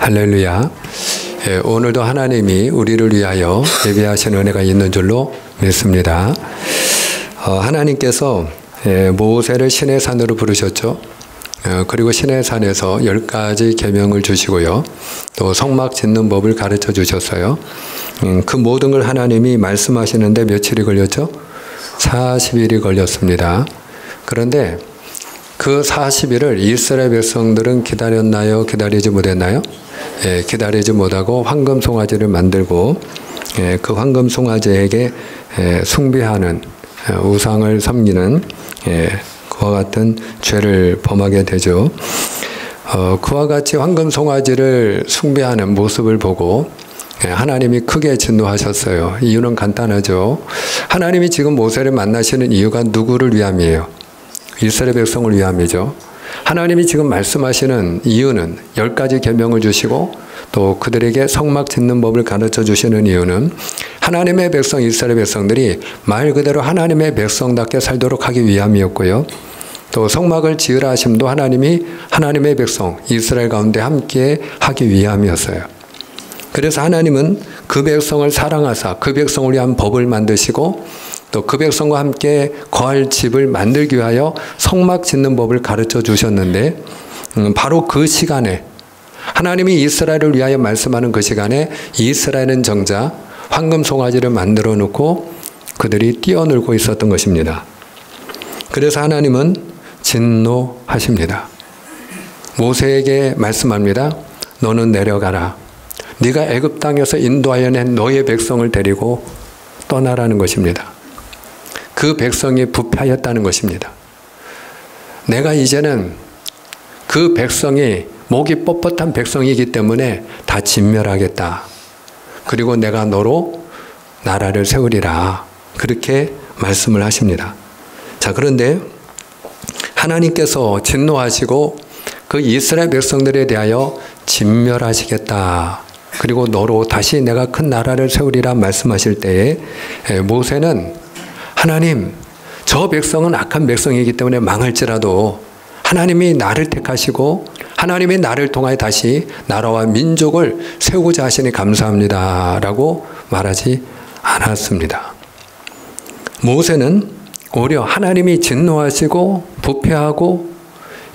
할렐루야. 오늘도 하나님이 우리를 위하여 예비하신 은혜가 있는 줄로 믿습니다. 하나님께서 모세를 시내산으로 부르셨죠. 그리고 시내산에서 10가지 계명을 주시고요. 또 성막 짓는 법을 가르쳐 주셨어요. 그 모든 걸 하나님이 말씀하시는데 며칠이 걸렸죠? 40일이 걸렸습니다. 그런데 그 40일을 이스라엘 백성들은 기다렸나요? 기다리지 못했나요? 기다리지 못하고 황금 송아지를 만들고 그 황금 송아지에게 숭배하는 우상을 섬기는 그와 같은 죄를 범하게 되죠. 그와 같이 황금 송아지를 숭배하는 모습을 보고 하나님이 크게 진노하셨어요. 이유는 간단하죠. 하나님이 지금 모세를 만나시는 이유가 누구를 위함이에요? 이스라엘 백성을 위함이죠. 하나님이 지금 말씀하시는 이유는 10가지 계명을 주시고 또 그들에게 성막 짓는 법을 가르쳐 주시는 이유는 하나님의 백성 이스라엘 백성들이 말 그대로 하나님의 백성답게 살도록 하기 위함이었고요. 또 성막을 지으라 하심도 하나님이 하나님의 백성 이스라엘 가운데 함께 하기 위함이었어요. 그래서 하나님은 그 백성을 사랑하사 그 백성을 위한 법을 만드시고 또 그 백성과 함께 거할 집을 만들기 위하여 성막 짓는 법을 가르쳐 주셨는데 바로 그 시간에 하나님이 이스라엘을 위하여 말씀하는 그 시간에 이스라엘은 정작 황금 송아지를 만들어 놓고 그들이 뛰어놀고 있었던 것입니다. 그래서 하나님은 진노하십니다. 모세에게 말씀합니다. 너는 내려가라. 네가 애굽 땅에서 인도하여 낸 너의 백성을 데리고 떠나라는 것입니다. 그 백성이 부패하였다는 것입니다. 내가 이제는 그 백성이 목이 뻣뻣한 백성이기 때문에 다 진멸하겠다. 그리고 내가 너로 나라를 세우리라. 그렇게 말씀을 하십니다. 자, 그런데 하나님께서 진노하시고 그 이스라엘 백성들에 대하여 진멸하시겠다. 그리고 너로 다시 내가 큰 나라를 세우리라 말씀하실 때에 모세는 하나님, 저 백성은 악한 백성이기 때문에 망할지라도 하나님이 나를 택하시고 하나님이 나를 통하여 다시 나라와 민족을 세우고자 하시니 감사합니다. 라고 말하지 않았습니다. 모세는 오히려 하나님이 진노하시고 부패하고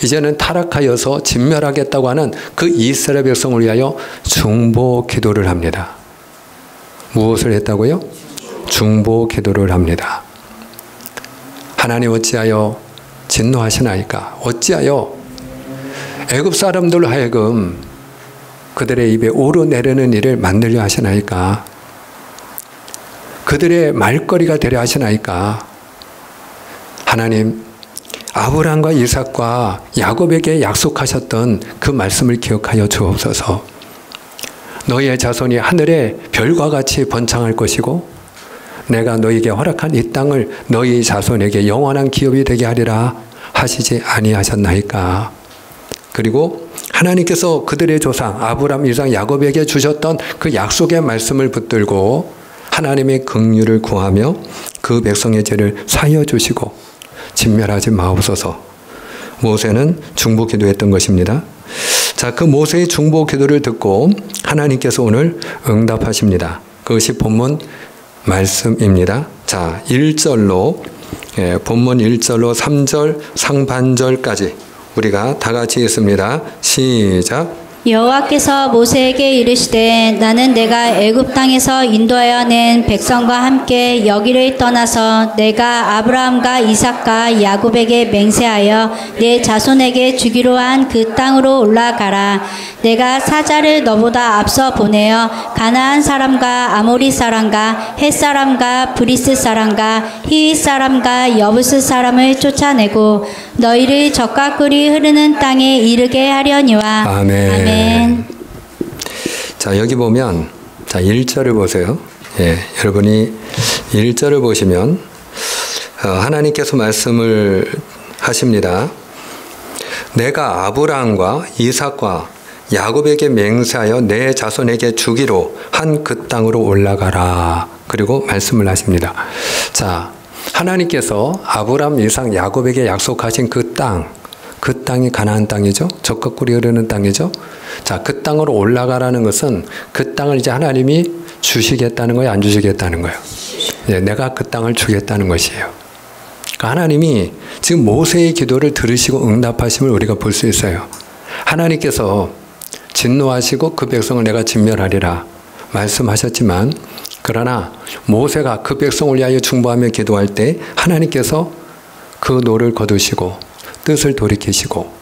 이제는 타락하여서 진멸하겠다고 하는 그 이스라엘 백성을 위하여 중보 기도를 합니다. 무엇을 했다고요? 중보 기도를 합니다. 하나님 어찌하여 진노하시나이까? 어찌하여 애굽 사람들로 하여금 그들의 입에 오르내리는 일을 만들려 하시나이까? 그들의 말거리가 되려 하시나이까? 하나님, 아브라함과 이삭과 야곱에게 약속하셨던 그 말씀을 기억하여 주옵소서. 너희의 자손이 하늘의 별과 같이 번창할 것이고 내가 너희에게 허락한 이 땅을 너희 자손에게 영원한 기업이 되게 하리라 하시지 아니하셨나이까? 그리고 하나님께서 그들의 조상 아브라함, 이삭, 야곱에게 주셨던 그 약속의 말씀을 붙들고 하나님의 긍휼을 구하며 그 백성의 죄를 사하여 주시고 진멸하지 마옵소서. 모세는 중보 기도했던 것입니다. 자, 그 모세의 중보 기도를 듣고 하나님께서 오늘 응답하십니다. 그것이 본문 말씀입니다. 자, 1절로 본문 1절로 3절 상반절까지 우리가 다 같이 읽습니다. 시작. 여호와께서 모세에게 이르시되 나는 내가 애굽 땅에서 인도하여 낸 백성과 함께 여기를 떠나서 내가 아브라함과 이삭과 야곱에게 맹세하여 내 자손에게 주기로 한 그 땅으로 올라가라. 내가 사자를 너보다 앞서 보내어 가나안 사람과 아모리 사람과 헷 사람과 브리스 사람과 히윗 사람과 여부스 사람을 쫓아내고 너희를 젖과 꿀이 흐르는 땅에 이르게 하려니와. 아멘. 아멘. 자, 여기 보면 자 1절을 보세요. 여러분이 1절을 보시면 하나님께서 말씀을 하십니다. 내가 아브라함과 이삭과 야곱에게 맹세하여 내 자손에게 주기로 한 그 땅으로 올라가라. 그리고 말씀을 하십니다. 자, 하나님께서 아브라함, 이삭, 야곱에게 약속하신 그 땅이 가나안 땅이죠. 젖과 꿀이 흐르는 땅이죠. 자, 그 땅으로 올라가라는 것은 그 땅을 이제 하나님이 주시겠다는 거예요? 안 주시겠다는 거예요? 네, 내가 그 땅을 주겠다는 것이에요. 그러니까 하나님이 지금 모세의 기도를 들으시고 응답하심을 우리가 볼 수 있어요. 하나님께서 진노하시고 그 백성을 내가 진멸하리라 말씀하셨지만, 그러나 모세가 그 백성을 위하여 중보하며 기도할 때 하나님께서 그 노를 거두시고 뜻을 돌이키시고,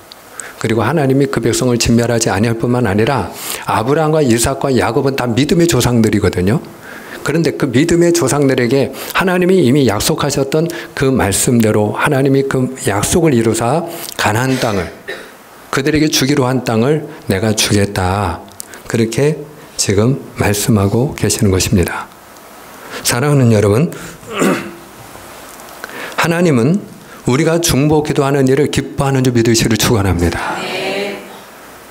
그리고 하나님이 그 백성을 진멸하지 아니할 뿐만 아니라 아브라함과 이삭과 야곱은 다 믿음의 조상들이거든요. 그런데 그 믿음의 조상들에게 하나님이 이미 약속하셨던 그 말씀대로 하나님이 그 약속을 이루사 가나안 땅을, 그들에게 주기로 한 땅을 내가 주겠다, 그렇게 지금 말씀하고 계시는 것입니다. 사랑하는 여러분, 하나님은 우리가 중보 기도하는 일을 기뻐하는 줄 믿으시기를 축원합니다.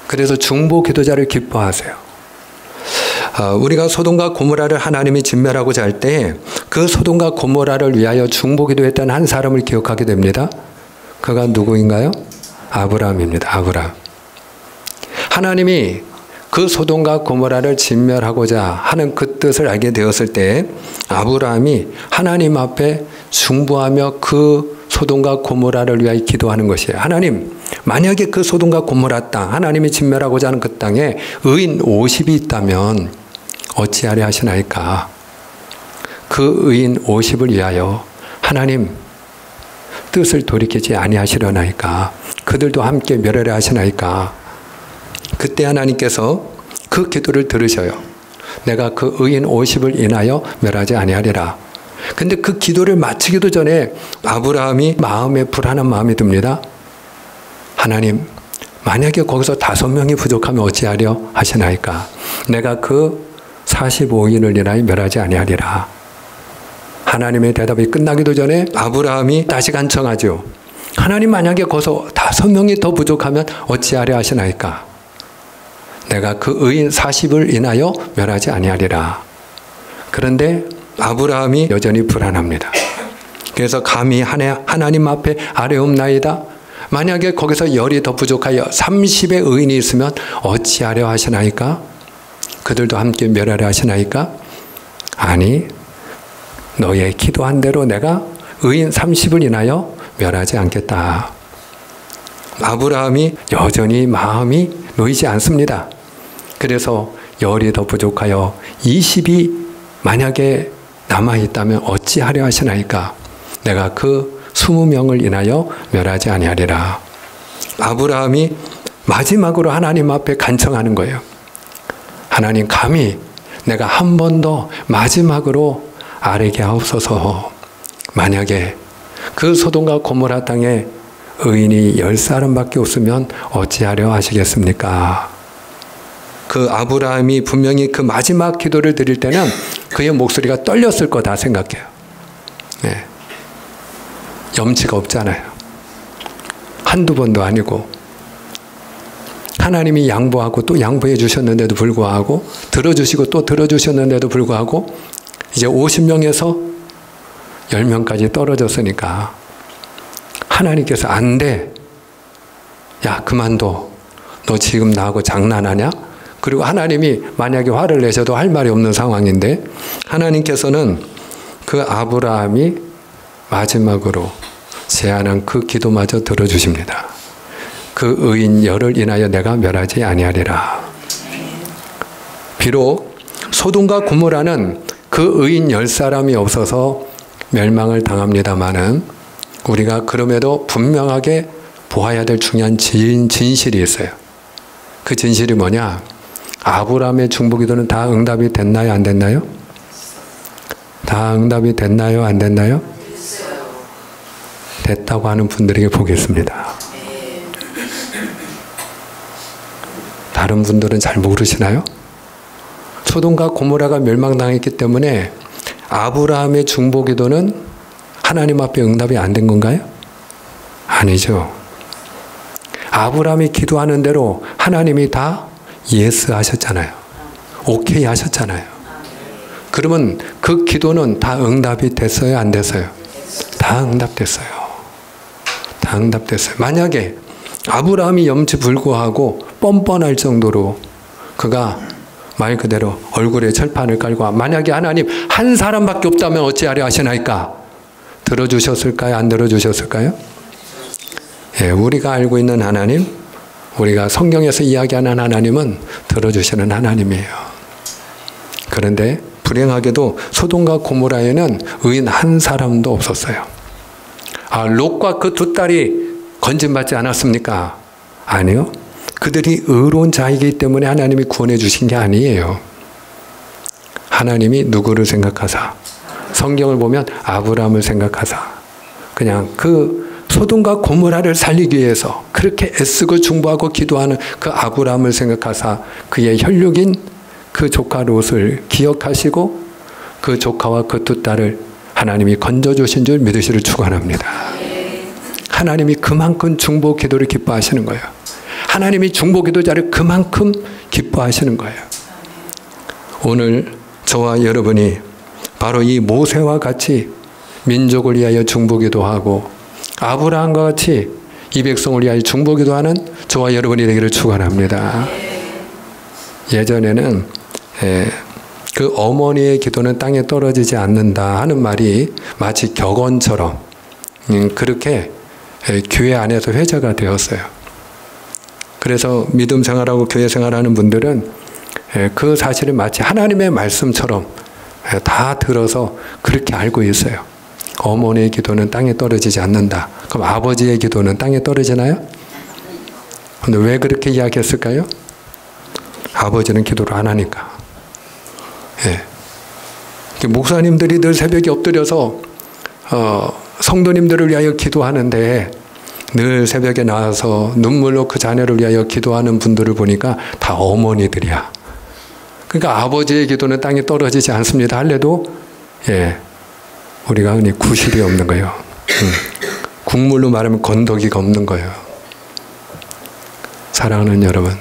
그래서 중보 기도자를 기뻐하세요. 우리가 소돔과 고모라를 하나님이 진멸하고자 할 때 그 소돔과 고모라를 위하여 중보 기도했던 한 사람을 기억하게 됩니다. 그가 누구인가요? 아브라함입니다. 아브라함. 하나님이 그 소돔과 고모라를 진멸하고자 하는 그 뜻을 알게 되었을 때 아브라함이 하나님 앞에 중보하며 그 소돔과 고모라를 위하여 기도하는 것이에요. 하나님, 만약에 그 소돔과 고모라 땅, 하나님이 진멸하고자 하는 그 땅에 의인 50이 있다면 어찌하려 하시나이까? 그 의인 50을 위하여 하나님 뜻을 돌이키지 아니하시려나이까? 그들도 함께 멸하려 하시나이까? 그때 하나님께서 그 기도를 들으셔요. 내가 그 의인 50을 인하여 멸하지 아니하리라. 근데 그 기도를 마치기도 전에 아브라함이 마음에 불안한 마음이 듭니다. 하나님, 만약에 거기서 5명이 부족하면 어찌하려 하시나이까? 내가 그 45인을 인하여 멸하지 아니하리라. 하나님의 대답이 끝나기도 전에 아브라함이 다시 간청하죠. 하나님, 만약에 거기서 5명이 더 부족하면 어찌하려 하시나이까? 내가 그 의인 40을 인하여 멸하지 아니하리라. 그런데 아브라함이 여전히 불안합니다. 그래서 감히 하나님 앞에 아뢰옵나이다. 만약에 거기서 열이 더 부족하여 30의 의인이 있으면 어찌하려 하시나이까? 그들도 함께 멸하려 하시나이까? 아니, 너의 기도한 대로 내가 의인 30을 인하여 멸하지 않겠다. 아브라함이 여전히 마음이 놓이지 않습니다. 그래서 열이 더 부족하여 20이 만약에 남아있다면 어찌하려 하시나이까? 내가 그 20명을 인하여 멸하지 아니하리라. 아브라함이 마지막으로 하나님 앞에 간청하는 거예요. 하나님, 감히 내가 한 번 더 마지막으로 아뢰게 하옵소서. 만약에 그 소돔과 고모라 땅에 의인이 10사람밖에 없으면 어찌하려 하시겠습니까? 그 아브라함이 분명히 그 마지막 기도를 드릴 때는 그의 목소리가 떨렸을 거다 생각해요. 네. 염치가 없잖아요. 한두 번도 아니고 하나님이 양보하고 또 양보해 주셨는데도 불구하고, 들어주시고 또 들어주셨는데도 불구하고 이제 50명에서 10명까지 떨어졌으니까 하나님께서 안 돼. 야, 그만둬. 너 지금 나하고 장난하냐? 그리고 하나님이 만약에 화를 내셔도 할 말이 없는 상황인데 하나님께서는 그 아브라함이 마지막으로 제안한 그 기도마저 들어주십니다. 그 의인 열을 인하여 내가 멸하지 아니하리라. 비록 소돔과 고모라는 그 의인 10사람이 없어서 멸망을 당합니다마는 우리가 그럼에도 분명하게 보아야 될 중요한 진실이 있어요. 그 진실이 뭐냐? 아브라함의 중보기도는 다 응답이 됐나요? 안 됐나요? 다 응답이 됐나요? 안 됐나요? 됐다고 하는 분들에게 보겠습니다. 다른 분들은 잘 모르시나요? 소돔과 고모라가 멸망당했기 때문에 아브라함의 중보기도는 하나님 앞에 응답이 안 된 건가요? 아니죠. 아브라함이 기도하는 대로 하나님이 다 예스 하셨잖아요. 오케이 하셨잖아요. 그러면 그 기도는 다 응답이 됐어요? 안 됐어요? 다 응답됐어요. 다 응답됐어요. 만약에 아브라함이 염치 불구하고 뻔뻔할 정도로 그가 말 그대로 얼굴에 철판을 깔고 만약에 하나님 한 사람밖에 없다면 어찌하려 하시나이까? 들어주셨을까요? 안 들어주셨을까요? 예, 우리가 알고 있는 하나님, 우리가 성경에서 이야기하는 하나님은 들어주시는 하나님이에요. 그런데 불행하게도 소돔과 고모라에는 의인 한 사람도 없었어요. 롯과 그 두 딸이 건진받지 않았습니까? 아니요. 그들이 의로운 자이기 때문에 하나님이 구원해 주신 게 아니에요. 하나님이 누구를 생각하사? 성경을 보면 아브라함을 생각하사 그냥 그 소돔과 고모라를 살리기 위해서 그렇게 애쓰고 중보하고 기도하는 그 아브라함을 생각하사 그의 혈육인 그 조카 롯을 기억하시고 그 조카와 그 두 딸을 하나님이 건져주신 줄 믿으시를 축원합니다. 하나님이 그만큼 중보 기도를 기뻐하시는 거예요. 하나님이 중보 기도자를 그만큼 기뻐하시는 거예요. 오늘 저와 여러분이 바로 이 모세와 같이 민족을 위하여 중보 기도하고 아브라함과 같이 이 백성을 위하여 중보 기도하는 저와 여러분이 되기를 축원합니다. 예전에는 그 어머니의 기도는 땅에 떨어지지 않는다 하는 말이 마치 격언처럼 그렇게 교회 안에서 회자가 되었어요. 그래서 믿음 생활하고 교회 생활하는 분들은 그 사실을 마치 하나님의 말씀처럼 다 들어서 그렇게 알고 있어요. 어머니의 기도는 땅에 떨어지지 않는다. 그럼 아버지의 기도는 땅에 떨어지나요? 근데 왜 그렇게 이야기했을까요? 아버지는 기도를 안 하니까. 목사님들이 늘 새벽에 엎드려서 성도님들을 위하여 기도하는데 늘 새벽에 나와서 눈물로 그 자녀를 위하여 기도하는 분들을 보니까 다 어머니들이야. 그러니까 아버지의 기도는 땅에 떨어지지 않습니다 할래도 우리가 흔히 구실이 없는 거예요. 국물로 말하면 건더기가 없는 거예요. 사랑하는 여러분,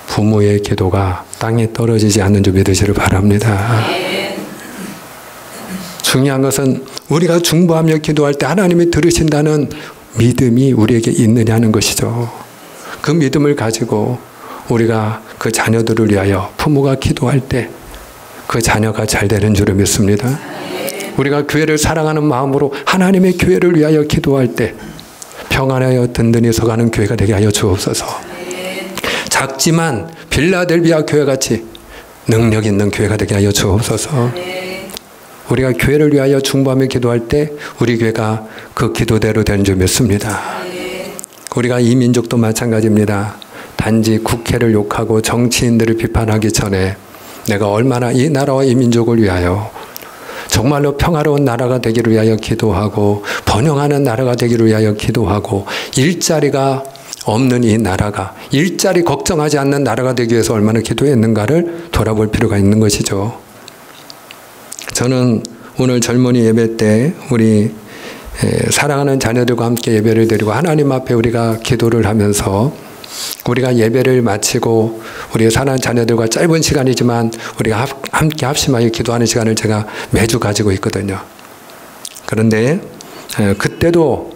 부모의 기도가 땅에 떨어지지 않는 줄 믿으시길 바랍니다. 중요한 것은 우리가 중보하며 기도할 때 하나님이 들으신다는 믿음이 우리에게 있느냐는 것이죠. 그 믿음을 가지고 우리가 그 자녀들을 위하여 부모가 기도할 때 그 자녀가 잘 되는 줄을 믿습니다. 우리가 교회를 사랑하는 마음으로 하나님의 교회를 위하여 기도할 때 평안하여 든든히 서가는 교회가 되게 하여 주옵소서. 작지만 빌라델비아 교회같이 능력 있는 교회가 되게 하여 주옵소서. 우리가 교회를 위하여 중보하며 기도할 때 우리 교회가 그 기도대로 되는 줄 믿습니다. 우리가 이 민족도 마찬가지입니다. 단지 국회를 욕하고 정치인들을 비판하기 전에 내가 얼마나 이 나라와 이 민족을 위하여 정말로 평화로운 나라가 되기를 위하여 기도하고 번영하는 나라가 되기를 위하여 기도하고 일자리가 없는 이 나라가 일자리 걱정하지 않는 나라가 되기 위해서 얼마나 기도했는가를 돌아볼 필요가 있는 것이죠. 저는 오늘 젊은이 예배 때 우리 사랑하는 자녀들과 함께 예배를 드리고 하나님 앞에 우리가 기도를 하면서 우리가 예배를 마치고 우리 사랑하는 자녀들과 짧은 시간이지만 우리가 함께 합심하여 기도하는 시간을 제가 매주 가지고 있거든요. 그런데 그때도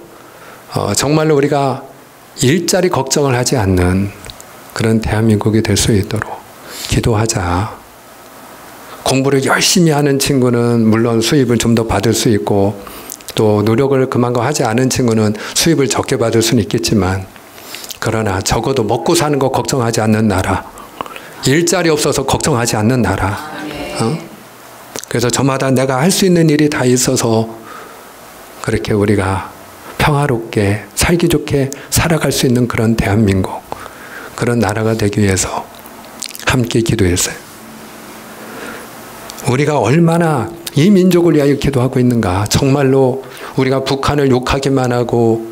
정말로 우리가 일자리 걱정을 하지 않는 그런 대한민국이 될 수 있도록 기도하자. 공부를 열심히 하는 친구는 물론 수입을 좀 더 받을 수 있고 또 노력을 그만큼 하지 않은 친구는 수입을 적게 받을 수는 있겠지만 그러나 적어도 먹고 사는 거 걱정하지 않는 나라, 일자리 없어서 걱정하지 않는 나라. 그래서 저마다 내가 할 수 있는 일이 다 있어서 그렇게 우리가 평화롭게 살기 좋게 살아갈 수 있는 그런 대한민국, 그런 나라가 되기 위해서 함께 기도했어요. 우리가 얼마나 이 민족을 위하여 기도하고 있는가. 정말로 우리가 북한을 욕하기만 하고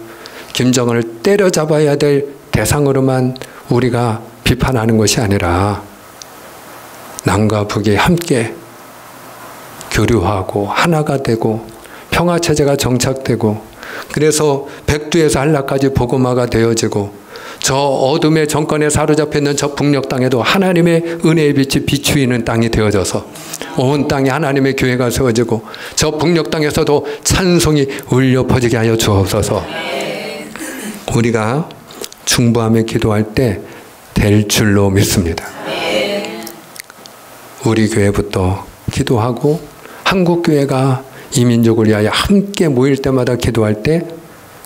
김정은을 때려잡아야 될 대상으로만 우리가 비판하는 것이 아니라 남과 북이 함께 교류하고 하나가 되고 평화체제가 정착되고 그래서 백두에서 한라까지 복음화가 되어지고 저 어둠의 정권에 사로잡혀 있는 저 북녘 땅에도 하나님의 은혜의 빛이 비추이는 땅이 되어져서 온 땅에 하나님의 교회가 세워지고 저 북녘 땅에서도 찬송이 울려 퍼지게 하여 주옵소서. 우리가 중보하며 기도할 때 될 줄로 믿습니다. 우리 교회부터 기도하고 한국 교회가 이민족을 위하여 함께 모일 때마다 기도할 때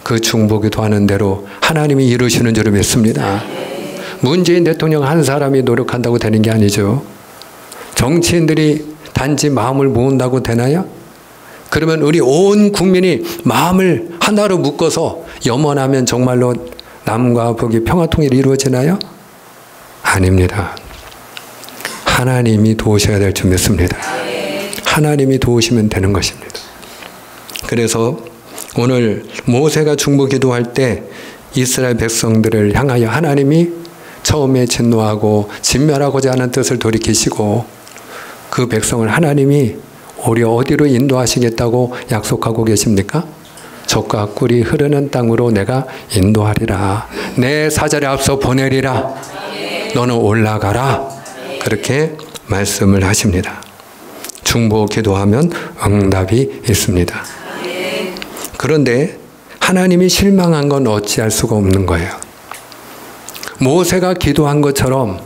그 중보 기도하는 대로 하나님이 이루시는 줄을 믿습니다. 문재인 대통령 한 사람이 노력한다고 되는 게 아니죠. 정치인들이 단지 마음을 모은다고 되나요? 그러면 우리 온 국민이 마음을 하나로 묶어서 염원하면 정말로 남과 북이 평화통일이 이루어지나요? 아닙니다. 하나님이 도우셔야 될 줄 믿습니다. 하나님이 도우시면 되는 것입니다. 그래서 오늘 모세가 중보 기도할 때 이스라엘 백성들을 향하여 하나님이 처음에 진노하고 진멸하고자 하는 뜻을 돌이키시고 그 백성을 하나님이 오히려 어디로 인도하시겠다고 약속하고 계십니까? 젖과 꿀이 흐르는 땅으로 내가 인도하리라. 내 사자를 앞서 보내리라. 너는 올라가라. 그렇게 말씀을 하십니다. 중보 기도하면 응답이 있습니다. 그런데 하나님이 실망한 건 어찌할 수가 없는 거예요. 모세가 기도한 것처럼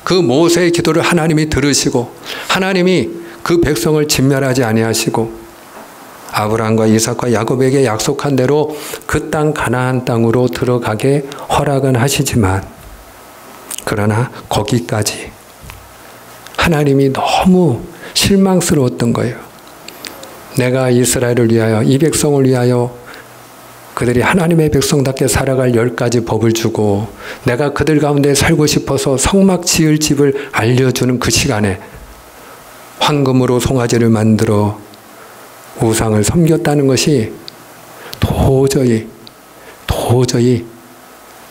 그 모세의 기도를 하나님이 들으시고 하나님이 그 백성을 진멸하지 아니하시고 아브라함과 이삭과 야곱에게 약속한 대로 그 땅 가나안 땅으로 들어가게 허락은 하시지만 그러나 거기까지 하나님이 너무 실망스러웠던 거예요. 내가 이스라엘을 위하여 이 백성을 위하여 그들이 하나님의 백성답게 살아갈 10가지 법을 주고 내가 그들 가운데 살고 싶어서 성막 지을 집을 알려주는 그 시간에 황금으로 송아지를 만들어 우상을 섬겼다는 것이 도저히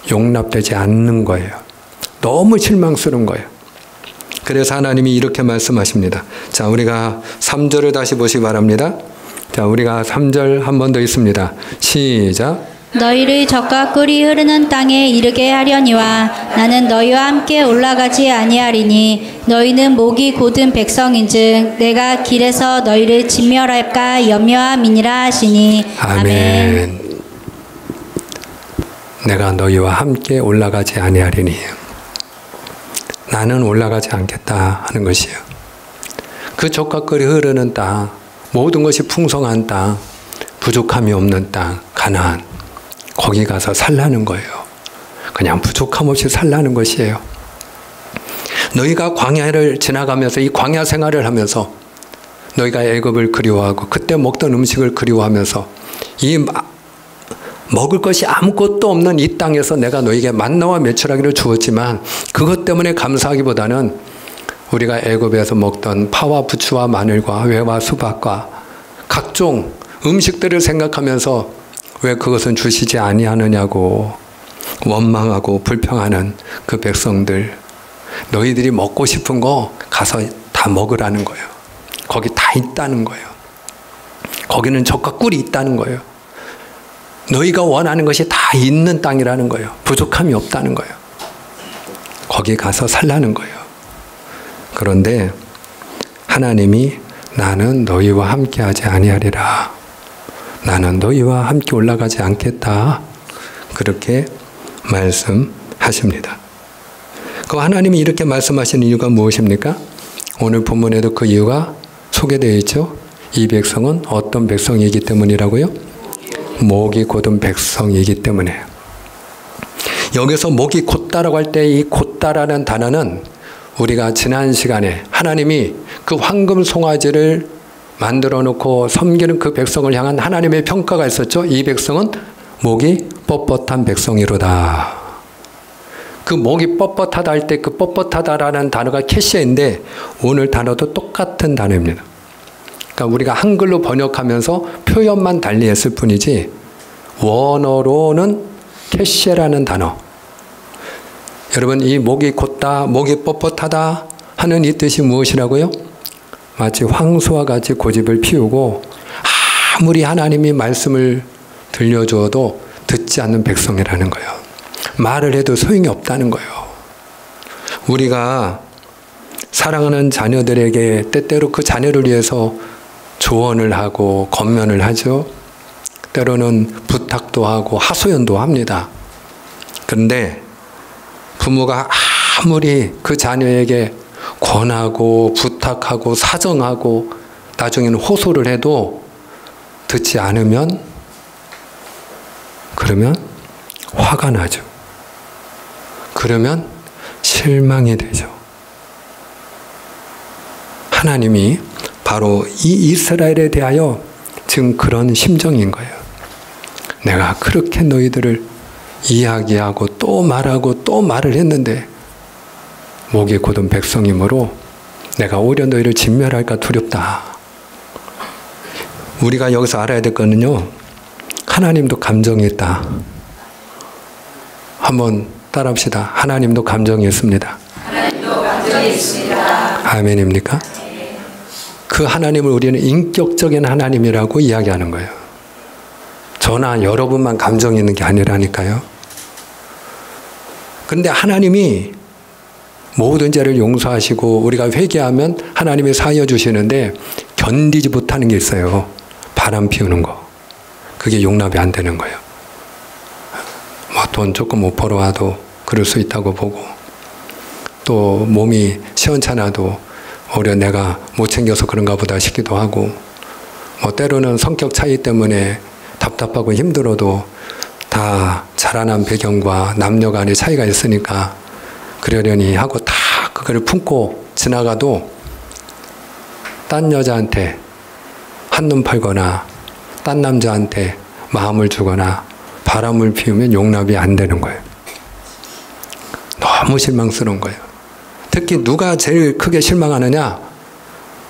용납되지 않는 거예요. 너무 실망스러운 거예요. 그래서 하나님이 이렇게 말씀하십니다. 자, 우리가 3절을 다시 보시기 바랍니다. 자, 우리가 3절 한 번 더 있습니다. 시작. 너희를 젖과 꿀이 흐르는 땅에 이르게 하려니와 나는 너희와 함께 올라가지 아니하리니 너희는 목이 곧은 백성인즉 내가 길에서 너희를 진멸할까 염려함이니라 하시니. 아멘. 내가 너희와 함께 올라가지 아니하리니 나는 올라가지 않겠다 하는 것이에요. 그 젖과 꿀이 흐르는 땅, 모든 것이 풍성한 땅, 부족함이 없는 땅, 가나안, 거기 가서 살라는 거예요. 그냥 부족함 없이 살라는 것이에요. 너희가 광야를 지나가면서 이 광야 생활을 하면서 너희가 애굽을 그리워하고 그때 먹던 음식을 그리워하면서 이 먹을 것이 아무것도 없는 이 땅에서 내가 너희에게 만나와 메추라기를 주었지만 그것 때문에 감사하기보다는 우리가 애굽에서 먹던 파와 부추와 마늘과 외와 수박과 각종 음식들을 생각하면서 왜 그것은 주시지 아니하느냐고 원망하고 불평하는 그 백성들, 너희들이 먹고 싶은 거 가서 다 먹으라는 거예요. 거기 다 있다는 거예요. 거기는 젖과 꿀이 있다는 거예요. 너희가 원하는 것이 다 있는 땅이라는 거예요. 부족함이 없다는 거예요. 거기 가서 살라는 거예요. 그런데 하나님이 나는 너희와 함께하지 아니하리라. 나는 너희와 함께 올라가지 않겠다. 그렇게 말씀하십니다. 그 하나님이 이렇게 말씀하시는 이유가 무엇입니까? 오늘 본문에도 그 이유가 소개되어 있죠. 이 백성은 어떤 백성이기 때문이라고요? 목이 곧은 백성이기 때문에. 여기서 목이 곧다라고 할 때 이 곧다라는 단어는 우리가 지난 시간에 하나님이 그 황금 송아지를 만들어 놓고 섬기는 그 백성을 향한 하나님의 평가가 있었죠. 이 백성은 목이 뻣뻣한 백성이로다. 그 목이 뻣뻣하다 할 때 그 뻣뻣하다라는 단어가 캐시아인데 오늘 단어도 똑같은 단어입니다. 그러니까 우리가 한글로 번역하면서 표현만 달리했을 뿐이지 원어로는 캐시아라는 단어. 여러분, 이 목이 곧다, 목이 뻣뻣하다 하는 이 뜻이 무엇이라고요? 마치 황소와 같이 고집을 피우고 아무리 하나님이 말씀을 들려주어도 듣지 않는 백성이라는 거예요. 말을 해도 소용이 없다는 거예요. 우리가 사랑하는 자녀들에게 때때로 그 자녀를 위해서 조언을 하고 권면을 하죠. 때로는 부탁도 하고 하소연도 합니다. 그런데 부모가 아무리 그 자녀에게 권하고 부탁하고 사정하고 나중에는 호소를 해도 듣지 않으면 그러면 화가 나죠. 그러면 실망이 되죠. 하나님이 바로 이 이스라엘에 대하여 지금 그런 심정인 거예요. 내가 그렇게 너희들을 이야기하고 또 말하고 또 말을 했는데 목이 곧은 백성이므로 내가 오히려 너희를 진멸할까 두렵다. 우리가 여기서 알아야 될 거는요, 하나님도 감정이 있다. 한번 따라합시다. 하나님도 감정이 있습니다. 하나님도 감정이 있습니다. 아멘입니까? 그 하나님을 우리는 인격적인 하나님이라고 이야기하는 거예요. 저나 여러분만 감정이 있는 게 아니라니까요. 그런데 하나님이 모든 죄를 용서하시고 우리가 회개하면 하나님이 사하여 주시는데 견디지 못하는 게 있어요. 바람 피우는 거. 그게 용납이 안 되는 거예요. 뭐 돈 조금 못 벌어와도 그럴 수 있다고 보고, 또 몸이 시원찮아도 오히려 내가 못 챙겨서 그런가 보다 싶기도 하고, 뭐 때로는 성격 차이 때문에 답답하고 힘들어도 다 자라난 배경과 남녀 간의 차이가 있으니까 그러려니 하고 다 그걸 품고 지나가도 딴 여자한테 한눈 팔거나 딴 남자한테 마음을 주거나 바람을 피우면 용납이 안 되는 거예요. 너무 실망스러운 거예요. 특히 누가 제일 크게 실망하느냐?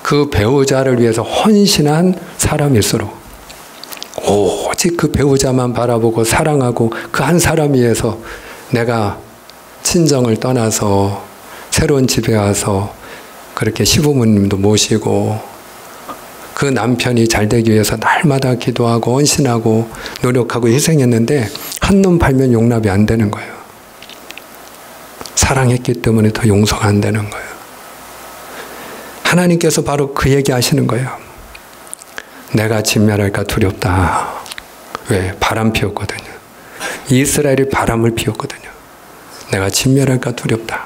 그 배우자를 위해서 헌신한 사람일수록, 오직 그 배우자만 바라보고 사랑하고 그 한 사람 위해서 내가 친정을 떠나서 새로운 집에 와서 그렇게 시부모님도 모시고 그 남편이 잘 되기 위해서 날마다 기도하고 헌신하고 노력하고 희생했는데 한눈 팔면 용납이 안 되는 거예요. 사랑했기 때문에 더 용서가 안 되는 거예요. 하나님께서 바로 그 얘기 하시는 거예요. 내가 진멸할까 두렵다. 왜? 바람 피웠거든요. 이스라엘이 바람을 피웠거든요. 내가 진멸할까 두렵다.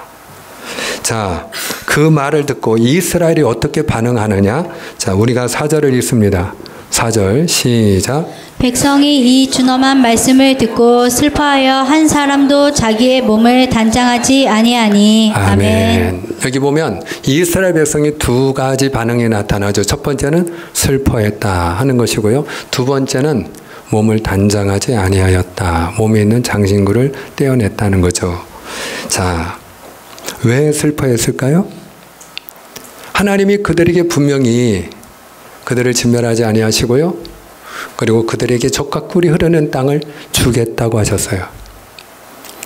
자, 그 말을 듣고 이스라엘이 어떻게 반응하느냐? 자, 우리가 4절을 읽습니다. 4절 시작. 백성이 이 준엄한 말씀을 듣고 슬퍼하여 한 사람도 자기의 몸을 단장하지 아니하니. 아멘. 여기 보면 이스라엘 백성이 두 가지 반응이 나타나죠. 첫 번째는 슬퍼했다 하는 것이고요. 두 번째는 몸을 단장하지 아니하였다. 몸에 있는 장신구를 떼어냈다는 거죠. 자, 왜 슬퍼했을까요? 하나님이 그들에게 분명히 그들을 진멸하지 아니하시고요. 그리고 그들에게 젖과 꿀이 흐르는 땅을 주겠다고 하셨어요.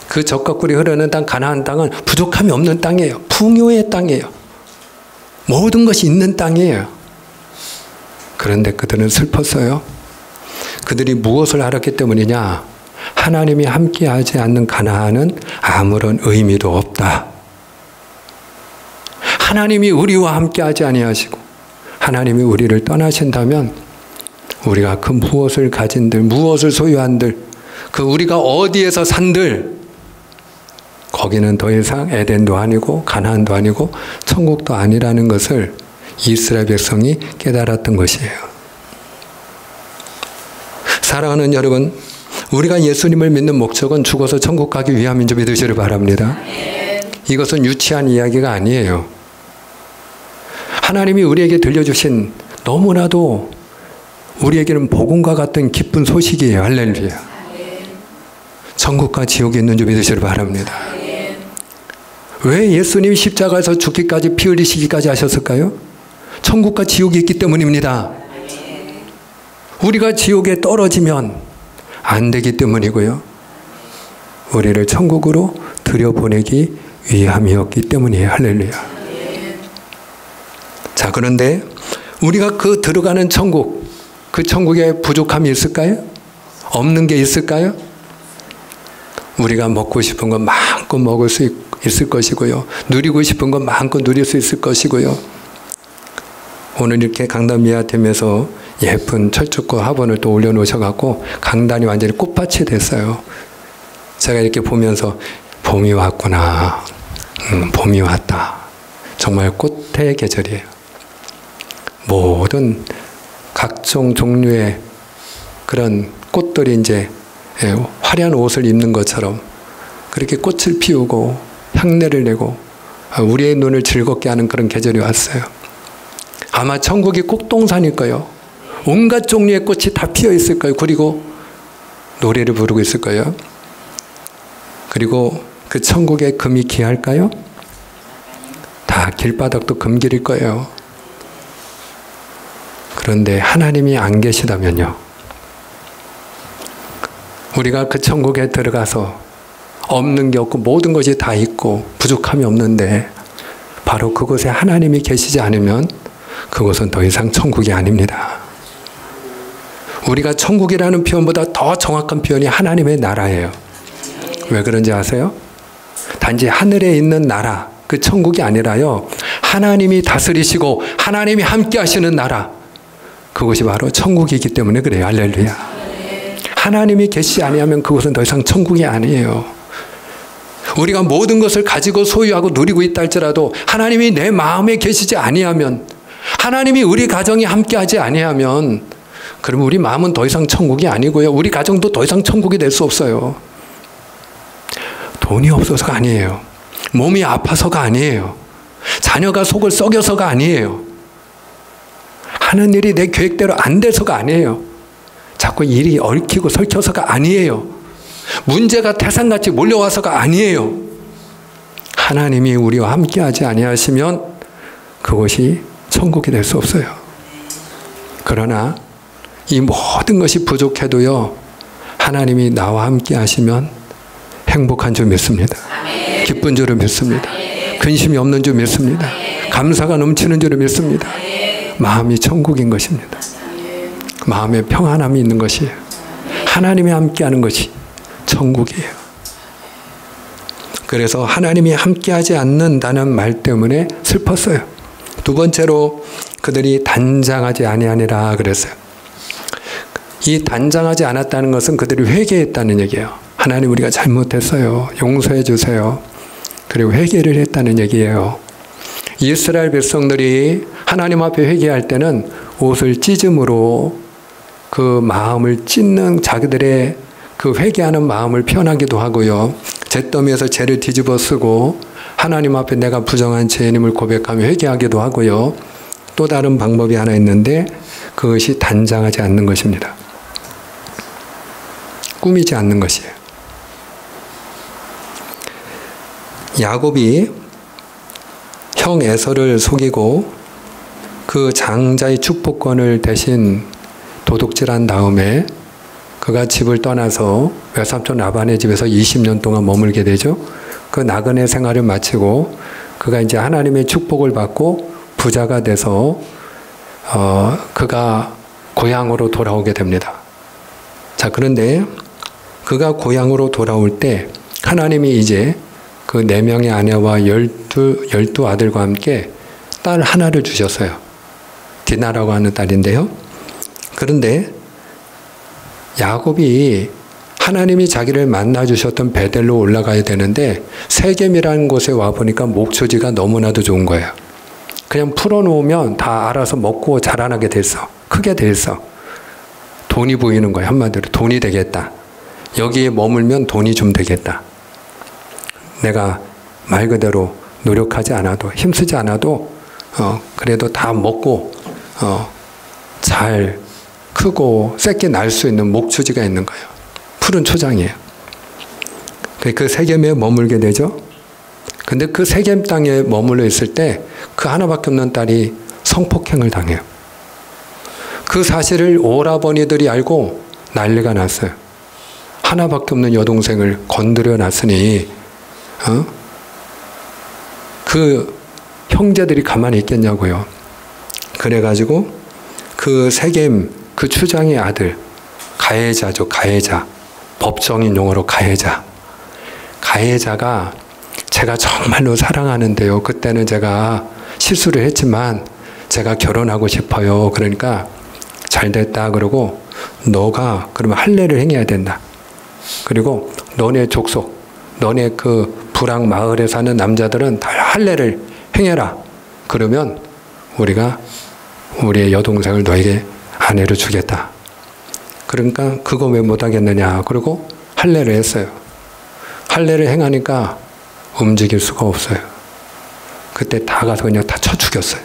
그 젖과 꿀이 흐르는 땅, 가나안 땅은 부족함이 없는 땅이에요. 풍요의 땅이에요. 모든 것이 있는 땅이에요. 그런데 그들은 슬펐어요. 그들이 무엇을 알았기 때문이냐? 하나님이 함께하지 않는 가나안은 아무런 의미도 없다. 하나님이 우리와 함께하지 아니하시고 하나님이 우리를 떠나신다면 우리가 그 무엇을 가진들, 무엇을 소유한들, 그 우리가 어디에서 산들, 거기는 더 이상 에덴도 아니고 가나안도 아니고 천국도 아니라는 것을 이스라엘 백성이 깨달았던 것이에요. 사랑하는 여러분, 우리가 예수님을 믿는 목적은 죽어서 천국 가기 위함인 줄 믿으시길 바랍니다. 이것은 유치한 이야기가 아니에요. 하나님이 우리에게 들려주신 너무나도 우리에게는 복음과 같은 기쁜 소식이에요. 할렐루야. 천국과 지옥이 있는 줄 믿으시길 바랍니다. 왜 예수님이 십자가에서 죽기까지 피 흘리시기까지 하셨을까요? 천국과 지옥이 있기 때문입니다. 우리가 지옥에 떨어지면 안 되기 때문이고요. 우리를 천국으로 들여보내기 위함이었기 때문이에요. 할렐루야. 자, 그런데 우리가 그 들어가는 천국, 그 천국에 부족함이 있을까요? 없는 게 있을까요? 우리가 먹고 싶은 건 마음껏 먹을 수 있을 것이고요. 누리고 싶은 건 마음껏 누릴 수 있을 것이고요. 오늘 이렇게 강단 미아팀에서 예쁜 철쭉과 화분을 또 올려놓으셔갖고 강단이 완전히 꽃밭이 됐어요. 제가 이렇게 보면서 봄이 왔구나. 봄이 왔다. 정말 꽃의 계절이에요. 모든 각종 종류의 그런 꽃들이 이제 화려한 옷을 입는 것처럼 그렇게 꽃을 피우고 향내를 내고 우리의 눈을 즐겁게 하는 그런 계절이 왔어요. 아마 천국이 꽃동산일 거예요. 온갖 종류의 꽃이 다 피어 있을 거예요. 그리고 노래를 부르고 있을 거예요. 그리고 그 천국의 금이 귀할까요? 다 길바닥도 금길일 거예요. 그런데 하나님이 안 계시다면요. 우리가 그 천국에 들어가서 없는 게 없고 모든 것이 다 있고 부족함이 없는데 바로 그곳에 하나님이 계시지 않으면 그곳은 더 이상 천국이 아닙니다. 우리가 천국이라는 표현보다 더 정확한 표현이 하나님의 나라예요. 왜 그런지 아세요? 단지 하늘에 있는 나라, 그 천국이 아니라요. 하나님이 다스리시고 하나님이 함께 하시는 나라. 그것이 바로 천국이기 때문에 그래요. 할렐루야. 하나님이 계시지 아니하면 그것은 더 이상 천국이 아니에요. 우리가 모든 것을 가지고 소유하고 누리고 있다 할지라도 하나님이 내 마음에 계시지 아니하면, 하나님이 우리 가정에 함께하지 아니하면 그러면 우리 마음은 더 이상 천국이 아니고요. 우리 가정도 더 이상 천국이 될 수 없어요. 돈이 없어서가 아니에요. 몸이 아파서가 아니에요. 자녀가 속을 썩여서가 아니에요. 하는 일이 내 계획대로 안 돼서가 아니에요. 자꾸 일이 얽히고 설켜서가 아니에요. 문제가 태산같이 몰려와서가 아니에요. 하나님이 우리와 함께하지 아니하시면 그것이 천국이 될 수 없어요. 그러나 이 모든 것이 부족해도요, 하나님이 나와 함께 하시면 행복한 줄 믿습니다. 기쁜 줄을 믿습니다. 근심이 없는 줄 믿습니다. 감사가 넘치는 줄을 믿습니다. 마음이 천국인 것입니다. 마음에 평안함이 있는 것이에요. 하나님이 함께하는 것이 천국이에요. 그래서 하나님이 함께하지 않는다는 말 때문에 슬펐어요. 두 번째로 그들이 단장하지 아니하니라 그랬어요. 이 단장하지 않았다는 것은 그들이 회개했다는 얘기예요. 하나님 우리가 잘못했어요. 용서해 주세요. 그리고 회개를 했다는 얘기예요. 이스라엘 백성들이 하나님 앞에 회개할 때는 옷을 찢음으로 그 마음을 찢는 자기들의 그 회개하는 마음을 표현하기도 하고요. 잿더미에서 죄를 뒤집어 쓰고 하나님 앞에 내가 부정한 죄인임을 고백하며 회개하기도 하고요. 또 다른 방법이 하나 있는데 그것이 단장하지 않는 것입니다. 꾸미지 않는 것이에요. 야곱이 형 에서를 속이고 그 장자의 축복권을 대신 도둑질한 다음에 그가 집을 떠나서 외삼촌 라반의 집에서 20년 동안 머물게 되죠. 그 나그네 생활을 마치고 그가 이제 하나님의 축복을 받고 부자가 돼서 그가 고향으로 돌아오게 됩니다. 자, 그런데 그가 고향으로 돌아올 때 하나님이 이제 그 4명의 아내와 12 아들과 함께 딸 하나를 주셨어요. 디나라고 하는 딸인데요. 그런데 야곱이 하나님이 자기를 만나 주셨던 베델로 올라가야 되는데 세겜이라는 곳에 와보니까 목초지가 너무나도 좋은 거예요. 그냥 풀어놓으면 다 알아서 먹고 자라나게 됐어. 크게 됐어. 돈이 보이는 거예요. 한마디로 돈이 되겠다. 여기에 머물면 돈이 좀 되겠다. 내가 말 그대로 노력하지 않아도 힘쓰지 않아도 그래도 다 먹고 잘 크고 새끼 날 수 있는 목초지가 있는 거예요. 푸른 초장이에요. 그 세겜에 머물게 되죠. 근데 그 세겜 땅에 머물러 있을 때 그 하나밖에 없는 딸이 성폭행을 당해요. 그 사실을 오라버니들이 알고 난리가 났어요. 하나밖에 없는 여동생을 건드려 놨으니 그 형제들이 가만히 있겠냐고요. 그래가지고 그 세겜 그 추장의 아들 가해자죠. 가해자. 법정인 용어로 가해자. 가해자가 제가 정말로 사랑하는데요. 그때는 제가 실수를 했지만 제가 결혼하고 싶어요. 그러니까 잘 됐다 그러고 너가 그러면 할례를 행해야 된다. 그리고 너네 족속, 너네 그 불황 마을에 사는 남자들은 다 할례를 행해라. 그러면 우리가 우리의 여동생을 너에게 아내로 주겠다. 그러니까 그거 왜 못하겠느냐. 그리고 할례를 했어요. 할례를 행하니까 움직일 수가 없어요. 그때 다 가서 그냥 다 쳐 죽였어요.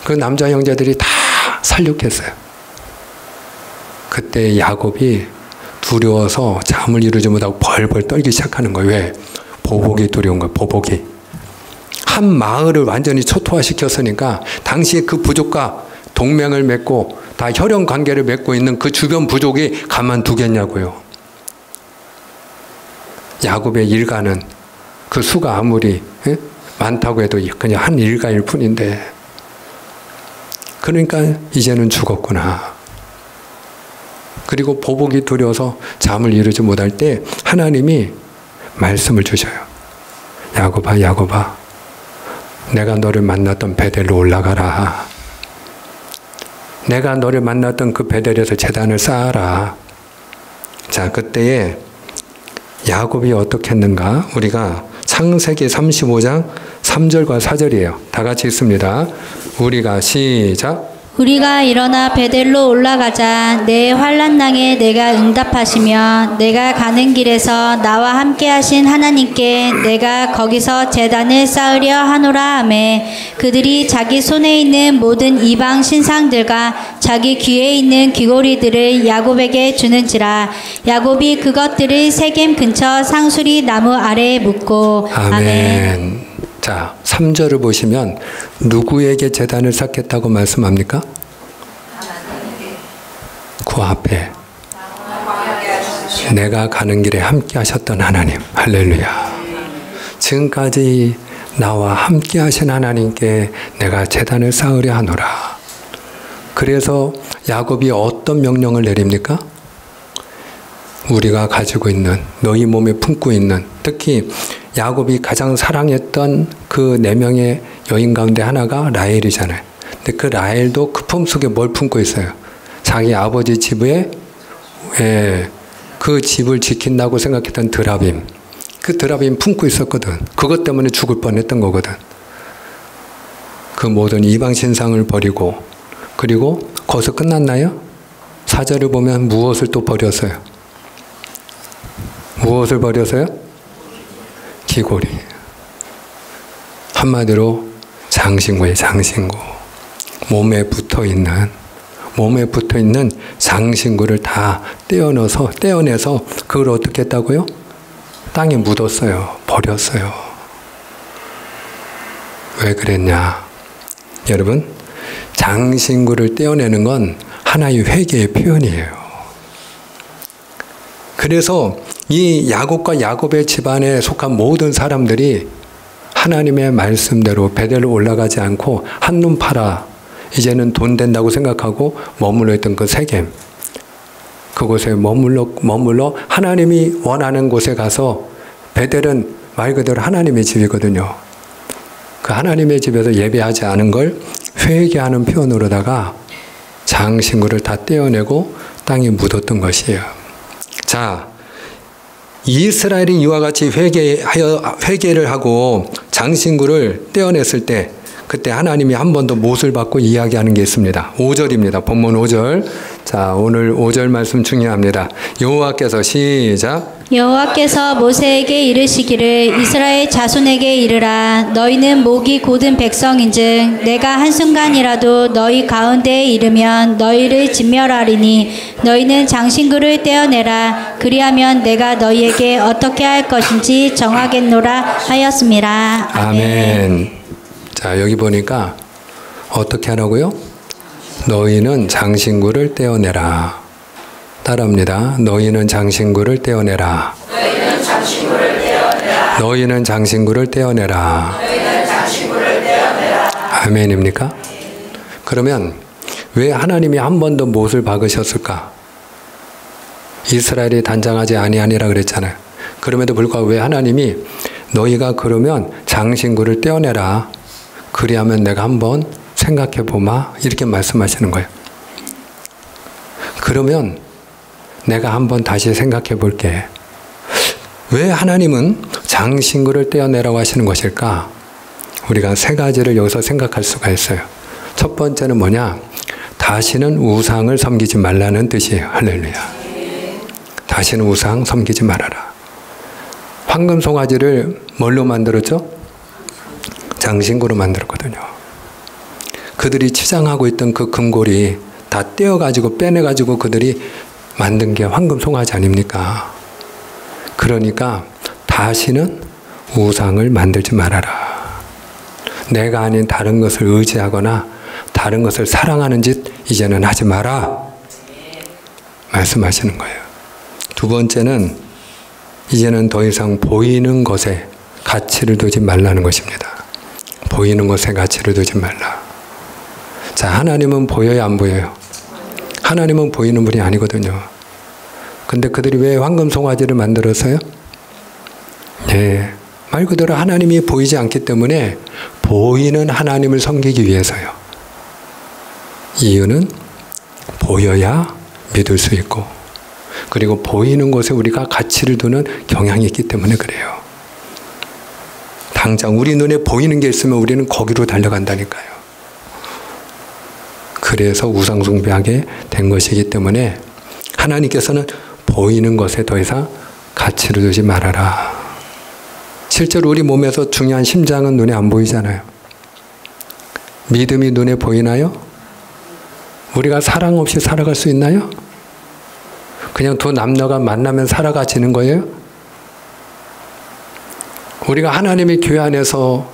그 남자 형제들이 다 살육했어요. 그때 야곱이 두려워서 잠을 이루지 못하고 벌벌 떨기 시작하는 거예요. 왜? 보복이 두려운 거예요. 보복이. 한 마을을 완전히 초토화시켰으니까 당시에 그 부족과 동맹을 맺고 다 혈연 관계를 맺고 있는 그 주변 부족이 가만두겠냐고요. 야곱의 일가는 그 수가 아무리 많다고 해도 그냥 한 일가일 뿐인데, 그러니까 이제는 죽었구나. 그리고 보복이 두려워서 잠을 이루지 못할 때 하나님이 말씀을 주셔요. 야곱아, 야곱아, 내가 너를 만났던 베델로 올라가라. 내가 너를 만났던 그 베델에서 제단을 쌓아라. 자, 그때에 야곱이 어떻게 했는가? 우리가 창세기 35장 3절과 4절이에요. 다 같이 읽습니다. 우리가 시작. 우리가 일어나 베델로 올라가자. 내 환난당에 내가 응답하시며 내가 가는 길에서 나와 함께 하신 하나님께 내가 거기서 제단을 쌓으려 하노라 하매, 그들이 자기 손에 있는 모든 이방 신상들과 자기 귀에 있는 귀고리들을 야곱에게 주는지라. 야곱이 그것들을 세겜 근처 상수리 나무 아래에 묻고. 아멘. 자, 3절을 보시면 누구에게 제단을 쌓겠다고 말씀합니까? 그 앞에 내가 가는 길에 함께 하셨던 하나님. 할렐루야. 지금까지 나와 함께 하신 하나님께 내가 제단을 쌓으려 하노라. 그래서 야곱이 어떤 명령을 내립니까? 우리가 가지고 있는, 너희 몸에 품고 있는, 특히 야곱이 가장 사랑했던 그 4명의 여인 가운데 하나가 라헬이잖아요. 근데 그 라헬도 그 품속에 뭘 품고 있어요? 자기 아버지 집에, 그 집을 지킨다고 생각했던 드라빔. 그 드라빔 품고 있었거든. 그것 때문에 죽을 뻔했던 거거든. 그 모든 이방 신상을 버리고, 그리고 거기서 끝났나요? 4절을 보면 무엇을 또 버렸어요? 무엇을 버렸어요? 귀고리. 한마디로 장신구의 장신구. 몸에 붙어있는 장신구를 다 떼어내서 그걸 어떻게 했다고요? 땅에 묻었어요. 버렸어요. 왜 그랬냐? 여러분, 장신구를 떼어내는 건 하나의 회개의 표현이에요. 그래서 이 야곱과 야곱의 집안에 속한 모든 사람들이 하나님의 말씀대로 베델로 올라가지 않고 한눈 팔아 이제는 돈 된다고 생각하고 머물러 있던 그 세겜, 그곳에 머물러 하나님이 원하는 곳에 가서, 베델은 말 그대로 하나님의 집이거든요. 그 하나님의 집에서 예배하지 않은 걸 회개하는 표현으로다가 장신구를 다 떼어내고 땅에 묻었던 것이에요. 자, 이스라엘이 이와 같이 회개를 하고 장신구를 떼어냈을 때, 그때 하나님이 한 번 더 못을 받고 이야기하는 게 있습니다. 5절입니다. 본문 5절. 자, 오늘 5절 말씀 중요합니다. 여호와께서 시작. 여호와께서 모세에게 이르시기를 이스라엘 자손에게 이르라. 너희는 목이 곧은 백성인즉 내가 한순간이라도 너희 가운데에 이르면 너희를 진멸하리니 너희는 장신구를 떼어내라. 그리하면 내가 너희에게 어떻게 할 것인지 정하겠노라 하였습니다. 아멘. 자, 여기 보니까 어떻게 하라고요? 너희는 장신구를 떼어내라. 따라합니다. 너희는 장신구를 떼어내라. 너희는 장신구를 떼어내라. 너희는 장신구를 떼어내라. 너희는 장신구를 떼어내라. 아멘입니까? 그러면 왜 하나님이 한 번 더 못을 박으셨을까? 이스라엘이 단장하지 아니하니라 그랬잖아요. 그럼에도 불구하고 왜 하나님이 너희가 그러면 장신구를 떼어내라. 그리하면 내가 한번 생각해 보마. 이렇게 말씀하시는 거예요. 그러면 내가 한번 다시 생각해 볼게. 왜 하나님은 장신구를 떼어내라고 하시는 것일까? 우리가 세 가지를 여기서 생각할 수가 있어요. 첫 번째는 뭐냐? 다시는 우상을 섬기지 말라는 뜻이에요. 할렐루야. 다시는 우상 섬기지 말아라. 황금 송아지를 뭘로 만들었죠? 장신구로 만들었거든요. 그들이 치장하고 있던 그 금골이 다 떼어가지고 빼내가지고 그들이 만든 게 황금 송아지 아닙니까? 그러니까 다시는 우상을 만들지 말아라. 내가 아닌 다른 것을 의지하거나 다른 것을 사랑하는 짓 이제는 하지 마라. 말씀하시는 거예요. 두 번째는 이제는 더 이상 보이는 것에 가치를 두지 말라는 것입니다. 보이는 것에 가치를 두지 말라. 자, 하나님은 보여요, 안 보여요? 하나님은 보이는 분이 아니거든요. 근데 그들이 왜 황금 송아지를 만들었어요? 예, 말 그대로 하나님이 보이지 않기 때문에 보이는 하나님을 섬기기 위해서요. 이유는 보여야 믿을 수 있고, 그리고 보이는 것에 우리가 가치를 두는 경향이 있기 때문에 그래요. 당장 우리 눈에 보이는 게 있으면 우리는 거기로 달려간다니까요. 그래서 우상 숭배하게 된 것이기 때문에 하나님께서는 보이는 것에 더 이상 가치를 두지 말아라. 실제로 우리 몸에서 중요한 심장은 눈에 안 보이잖아요. 믿음이 눈에 보이나요? 우리가 사랑 없이 살아갈 수 있나요? 그냥 두 남녀가 만나면 살아가지는 거예요? 우리가 하나님의 교회 안에서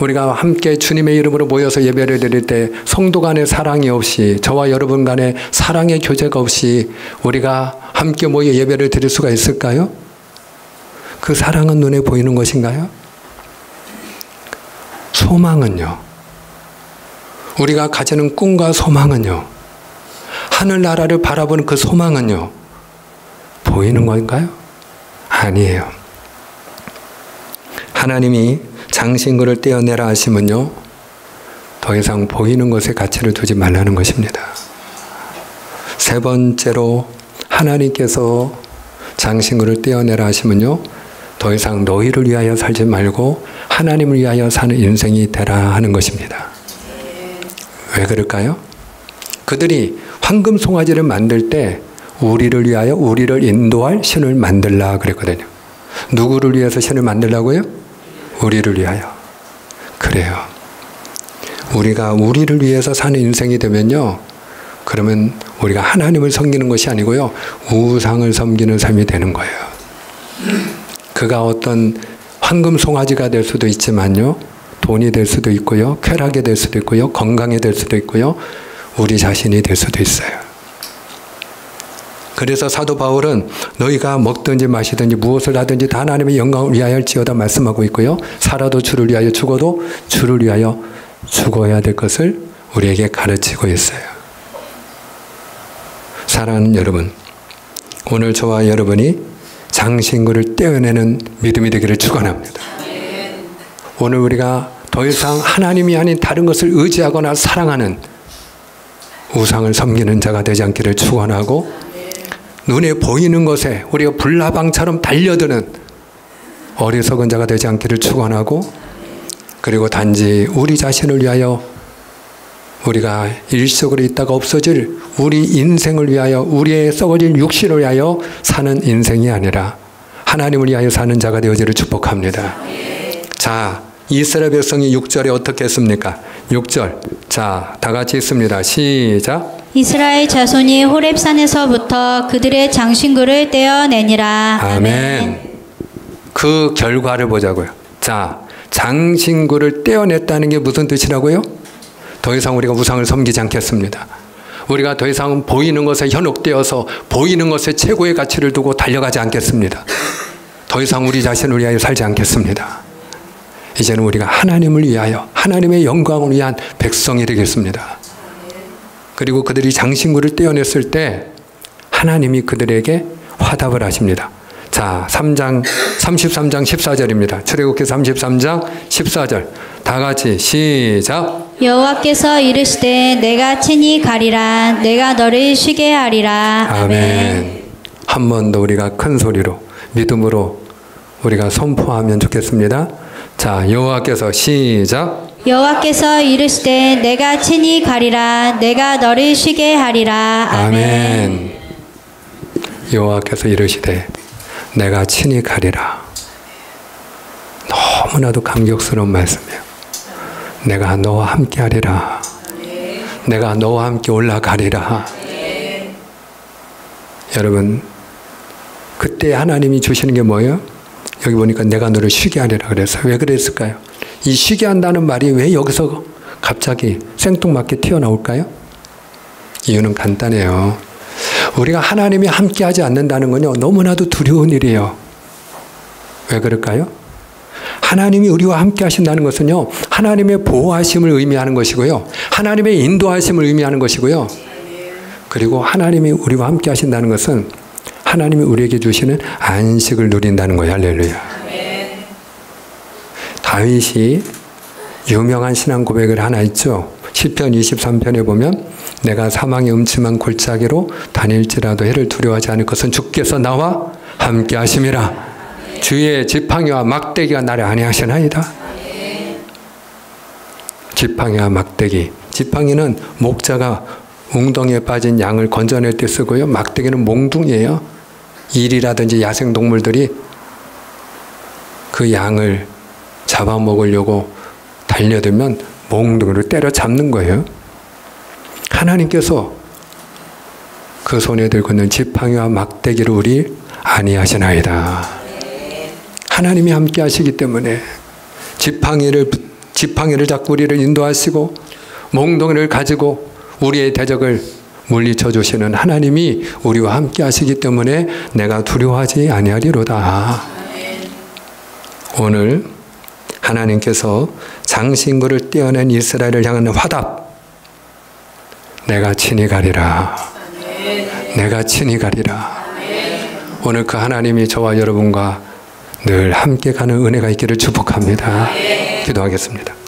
우리가 함께 주님의 이름으로 모여서 예배를 드릴 때 성도 간의 사랑이 없이, 저와 여러분 간의 사랑의 교제가 없이 우리가 함께 모여 예배를 드릴 수가 있을까요? 그 사랑은 눈에 보이는 것인가요? 소망은요? 우리가 가지는 꿈과 소망은요? 하늘나라를 바라보는 그 소망은요? 보이는 건가요? 아니에요. 하나님이 장신구를 떼어내라 하시면요, 더 이상 보이는 것에 가치를 두지 말라는 것입니다. 세 번째로 하나님께서 장신구를 떼어내라 하시면요, 더 이상 너희를 위하여 살지 말고 하나님을 위하여 사는 인생이 되라 하는 것입니다. 왜 그럴까요? 그들이 황금 송아지를 만들 때 우리를 위하여 우리를 인도할 신을 만들라 그랬거든요. 누구를 위해서 신을 만들라고요? 우리를 위하여. 그래요. 우리가 우리를 위해서 사는 인생이 되면요, 그러면 우리가 하나님을 섬기는 것이 아니고요, 우상을 섬기는 삶이 되는 거예요. 그가 어떤 황금 송아지가 될 수도 있지만요, 돈이 될 수도 있고요, 쾌락이 될 수도 있고요, 건강이 될 수도 있고요, 우리 자신이 될 수도 있어요. 그래서 사도 바울은 너희가 먹든지 마시든지 무엇을 하든지 다 하나님의 영광을 위하여 할지어다 말씀하고 있고요, 살아도 주를 위하여 죽어도 주를 위하여 죽어야 될 것을 우리에게 가르치고 있어요. 사랑하는 여러분, 오늘 저와 여러분이 장신구를 떼어내는 믿음이 되기를 축원합니다. 오늘 우리가 더 이상 하나님이 아닌 다른 것을 의지하거나 사랑하는 우상을 섬기는 자가 되지 않기를 축원하고, 눈에 보이는 것에 우리가 불나방처럼 달려드는 어리석은 자가 되지 않기를 축원하고, 그리고 단지 우리 자신을 위하여, 우리가 일시적으로 있다가 없어질 우리 인생을 위하여, 우리의 썩어질 육신을 위하여 사는 인생이 아니라 하나님을 위하여 사는 자가 되어지를 축복합니다. 자, 이스라엘 백성이 6절에 어떻게 했습니까? 6절. 자, 다 같이 읽습니다. 시작. 이스라엘 자손이 호렙산에서부터 그들의 장신구를 떼어내니라. 아멘. 그 결과를 보자고요. 자, 장신구를 떼어냈다는 게 무슨 뜻이라고요? 더 이상 우리가 우상을 섬기지 않겠습니다. 우리가 더 이상 보이는 것에 현혹되어서 보이는 것에 최고의 가치를 두고 달려가지 않겠습니다. 더 이상 우리 자신을 위하여 살지 않겠습니다. 이제는 우리가 하나님을 위하여, 하나님의 영광을 위한 백성이 되겠습니다. 그리고 그들이 장신구를 떼어냈을 때 하나님이 그들에게 화답을 하십니다. 자, 33장 14절입니다. 출애굽기 33장 14절. 다 같이 시작. 여호와께서 이르시되 내가 친히 가리라. 내가 너를 쉬게 하리라. 아멘. 한 번 더 우리가 큰 소리로 믿음으로 우리가 선포하면 좋겠습니다. 자, 여호와께서 시작. 여호와께서 이르시되 내가 친히 가리라. 내가 너를 쉬게 하리라. 아멘. 여호와께서 이르시되 내가 친히 가리라. 너무나도 감격스러운 말씀이에요. 내가 너와 함께 하리라. 내가 너와 함께 올라가리라. 여러분, 그때 하나님이 주시는 게 뭐예요? 여기 보니까 내가 너를 쉬게 하리라 그랬어요. 왜 그랬을까요? 이 쉬게 한다는 말이 왜 여기서 갑자기 생뚱맞게 튀어나올까요? 이유는 간단해요. 우리가 하나님이 함께 하지 않는다는 건요, 너무나도 두려운 일이에요. 왜 그럴까요? 하나님이 우리와 함께 하신다는 것은요, 하나님의 보호하심을 의미하는 것이고요, 하나님의 인도하심을 의미하는 것이고요, 그리고 하나님이 우리와 함께 하신다는 것은 하나님이 우리에게 주시는 안식을 누린다는 거예요. 할렐루야. 다윗이 유명한 신앙 고백을 하나 있죠. 시편 23편에 보면 내가 사망의 음침한 골짜기로 다닐지라도 해를 두려워하지 않을 것은 주께서 나와 함께 하심이라. 주의 지팡이와 막대기가 나를 안위하시나이다. 지팡이와 막대기. 지팡이는 목자가 웅덩이에 빠진 양을 건져낼 때 쓰고요. 막대기는 몽둥이에요. 일이라든지 야생동물들이 그 양을 잡아먹으려고 달려들면 몽둥이로 때려잡는 거예요. 하나님께서 그 손에 들고 있는 지팡이와 막대기를 우리 안위하시나이다. 하나님이 함께 하시기 때문에 지팡이를 잡고 우리를 인도하시고 몽둥이를 가지고 우리의 대적을 물리쳐 주시는 하나님이 우리와 함께 하시기 때문에 내가 두려워하지 아니하리로다. 오늘 하나님께서 장신구를 떼어낸 이스라엘을 향한 화답, 내가 친히 가리라. 내가 친히 가리라. 오늘 그 하나님이 저와 여러분과 늘 함께 가는 은혜가 있기를 축복합니다. 기도하겠습니다.